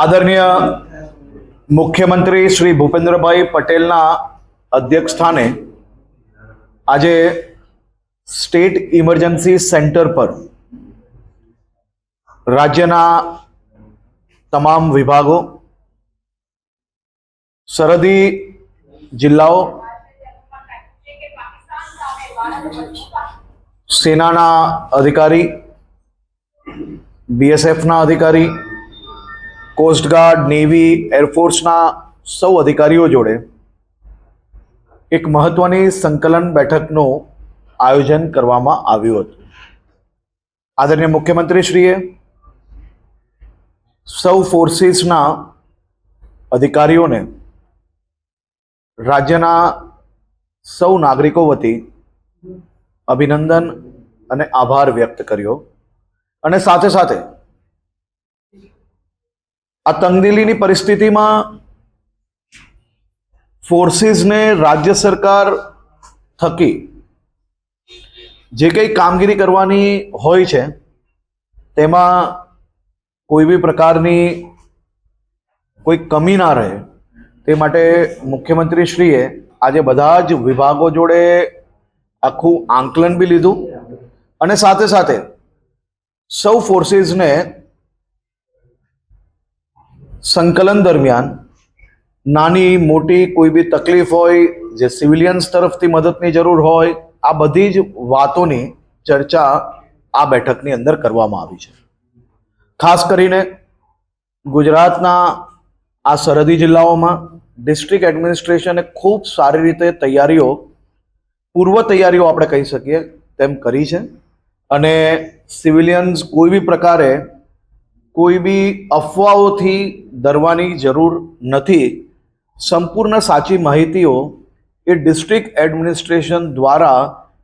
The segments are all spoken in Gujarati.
આદરણીય મુખ્યમંત્રી શ્રી ભૂપેન્દ્રભાઈ પટેલના અધ્યક્ષ સ્થાને આજે સ્ટેટ ઇમરજન્સી સેન્ટર પર રાજ્યના તમામ વિભાગો, સરહદી જિલ્લાઓ, સેનાના અધિકારી, બીએસએફના અધિકારી, કોસ્ટગાર્ડ, નેવી, એરફોર્સના સૌ અધિકારીઓ જોડે એક મહત્વની સંકલન બેઠકનું આયોજન કરવામાં આવ્યું હતું. આદરણીય મુખ્યમંત્રીશ્રીએ સૌ ફોર્સીસના અધિકારીઓને રાજ્યના સૌ નાગરિકો વતી અભિનંદન અને આભાર વ્યક્ત કર્યો અને સાથે સાથે આ તંગદિલીની પરિસ્થિતિમાં ફોર્સીસને રાજ્ય સરકાર થકી જે કંઈ કામગીરી કરવાની હોય છે તેમાં કોઈ બી પ્રકારની કોઈ કમી ના રહે તે માટે મુખ્યમંત્રીશ્રીએ આજે બધા જ વિભાગો જોડે આખું આંકલન બી લીધું અને સાથે સાથે સૌ ફોર્સીસને સંકલન દરમિયાન નાની મોટી કોઈ બી તકલીફ હોય, જે સિવિલિયન્સ તરફથી મદદની જરૂર હોય, આ બધી જ વાતોની ચર્ચા આ બેઠકની અંદર કરવામાં આવી છે. ખાસ કરીને ગુજરાતના આ સરહદી જિલ્લાઓમાં ડિસ્ટ્રિક્ટ એડમિનિસ્ટ્રેશને ખૂબ સારી રીતે પૂર્વ તૈયારીઓ આપણે કહી શકીએ તેમ કરી છે અને સિવિલિયન્સ કોઈ બી પ્રકારે કોઈ બી અફવાઓથી ડરવાની જરૂર નથી. સંપૂર્ણ સાચી માહિતીઓ એ ડિસ્ટ્રિક્ટ એડમિનિસ્ટ્રેશન દ્વારા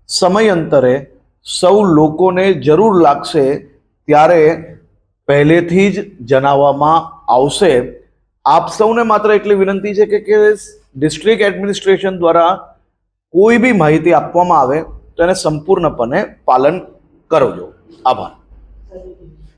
સમયાંતરે સૌ લોકોને જરૂર લાગશે ત્યારે પહેલેથી જ જણાવવામાં આવશે. આપ સૌને માત્ર એટલી વિનંતી છે કે ડિસ્ટ્રિક્ટ એડમિનિસ્ટ્રેશન દ્વારા કોઈ બી માહિતી આપવામાં આવે તો એને સંપૂર્ણપણે પાલન કરજો. આભાર.